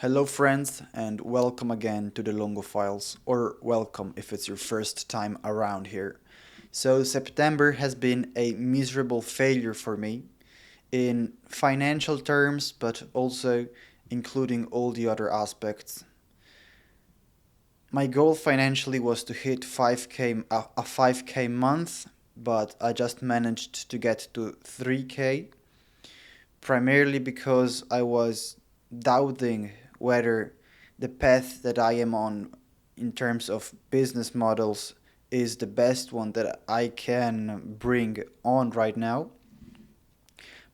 Hello friends and welcome again to the Longo Files, or welcome if it's your first time around here. So September has been a miserable failure for me in financial terms, but also including all the other aspects. My goal financially was to hit 5k a 5k month, but I just managed to get to 3k primarily because I was doubting whether the path that I am on in terms of business models is the best one that I can bring on right now,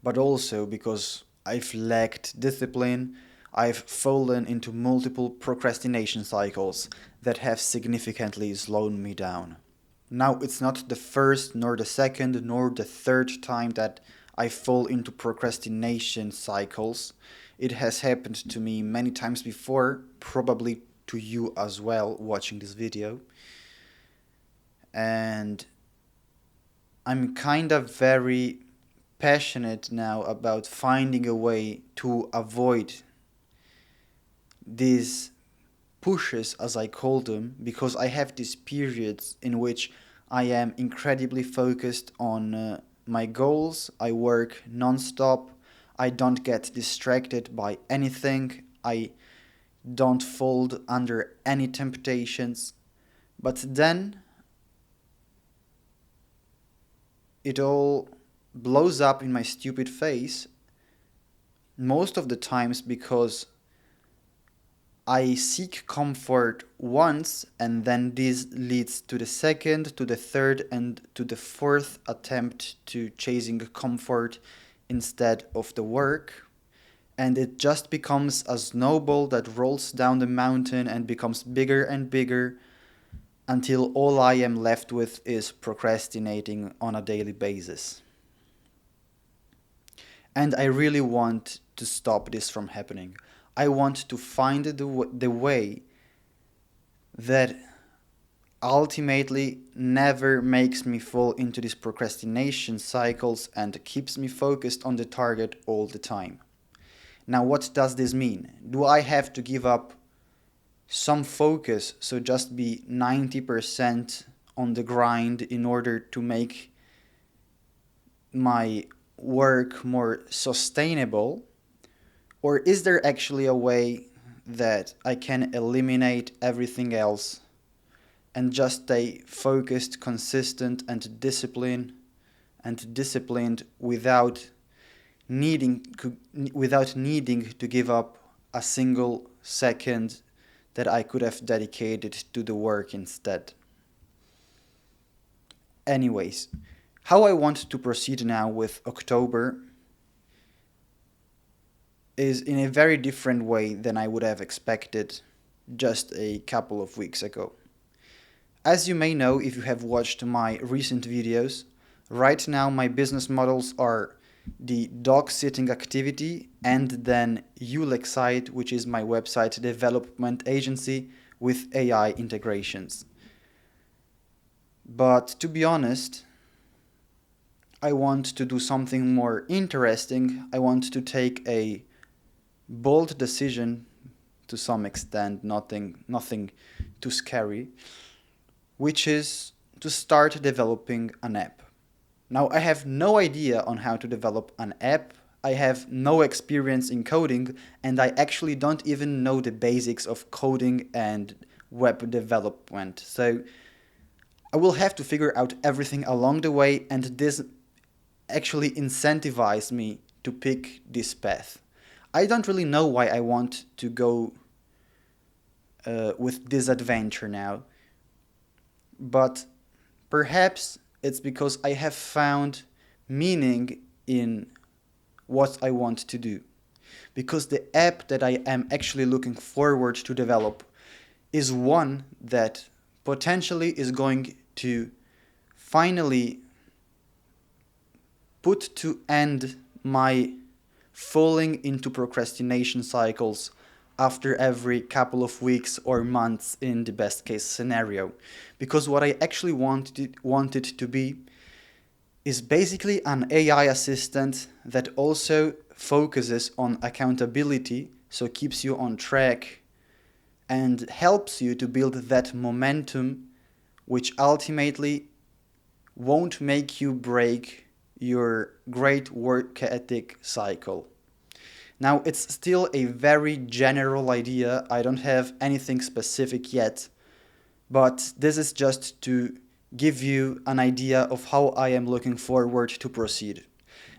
but also because I've lacked discipline. I've fallen into multiple procrastination cycles that have significantly slowed me down. Now, it's not the first, nor the second, nor the third time that I fall into procrastination cycles. It has happened to me many times before, probably to you as well, watching this video. And I'm kind of very passionate now about finding a way to avoid these pushes, as I call them, because I have these periods in which I am incredibly focused on my goals. I work non-stop. I don't get distracted by anything. I don't fold under any temptations. But then it all blows up in my stupid face, most of the times because I seek comfort once, and then this leads to the second, to the third, and to the fourth attempt to chasing comfort instead of the work. And it just becomes a snowball that rolls down the mountain and becomes bigger and bigger until all I am left with is procrastinating on a daily basis. And I really want to stop this from happening. I want to find the way that ultimately never makes me fall into these procrastination cycles and keeps me focused on the target all the time. Now, what does this mean? Do I have to give up some focus, so just be 90% on the grind in order to make my work more sustainable? Or is there actually a way that I can eliminate everything else and just stay focused, consistent, and disciplined needing without needing to give up a single second that I could have dedicated to the work instead? Anyways, how I want to proceed now with October is in a very different way than I would have expected just a couple of weeks ago. As you may know if you have watched my recent videos, right now my business models are the dog sitting activity and then Ulexite, which is my website development agency with AI integrations. But to be honest, I want to do something more interesting. I want to take a bold decision to some extent, nothing too scary, which is to start developing an app. Now, I have no idea on how to develop an app. I have no experience in coding, and I actually don't even know the basics of coding and web development. So I will have to figure out everything along the way, and this actually incentivized me to pick this path. I don't really know why I want to go with this adventure now, but perhaps it's because I have found meaning in what I want to do. Because the app that I am actually looking forward to develop is one that potentially is going to finally put to end my falling into procrastination cycles after every couple of weeks or months in the best case scenario. Because what I actually wanted to be is basically an AI assistant that also focuses on accountability, so keeps you on track and helps you to build that momentum, which ultimately won't make you break your great work ethic cycle. Now, it's still a very general idea. I don't have anything specific yet, but this is just to give you an idea of how I am looking forward to proceed.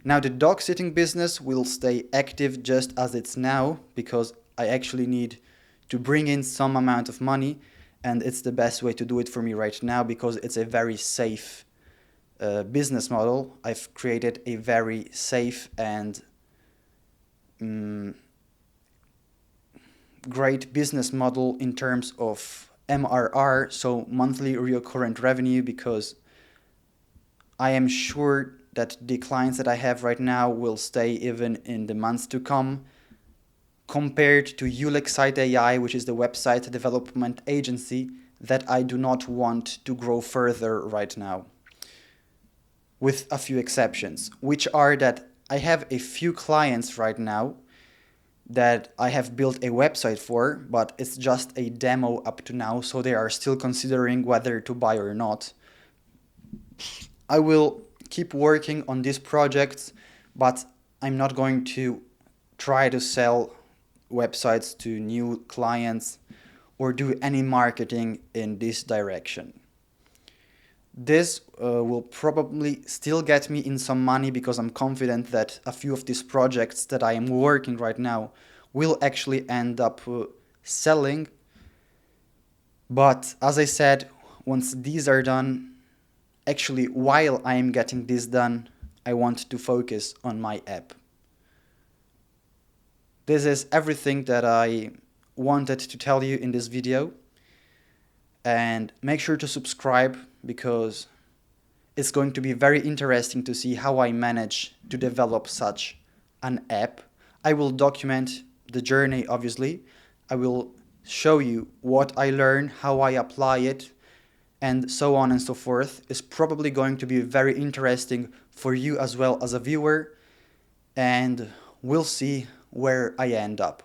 Now, the dog sitting business will stay active just as it's now because I actually need to bring in some amount of money, and it's the best way to do it for me right now because it's a very safe business model. I've created a very safe and great business model in terms of MRR, so monthly recurrent revenue, because I am sure that the clients that I have right now will stay even in the months to come, compared to Ulexite AI, which is the website development agency that I do not want to grow further right now, with a few exceptions, which are that I have a few clients right now that I have built a website for, but it's just a demo up to now, so they are still considering whether to buy or not. I will keep working on these projects, but I'm not going to try to sell websites to new clients or do any marketing in this direction. This will probably still get me in some money because I'm confident that a few of these projects that I am working right now will actually end up selling. But as I said, once these are done, actually while I am getting this done, I want to focus on my app. This is everything that I wanted to tell you in this video. And make sure to subscribe because it's going to be very interesting to see how I manage to develop such an app. I will document the journey, obviously. I will show you what I learn, how I apply it, and so on and so forth. It's probably going to be very interesting for you as well as a viewer, and we'll see where I end up.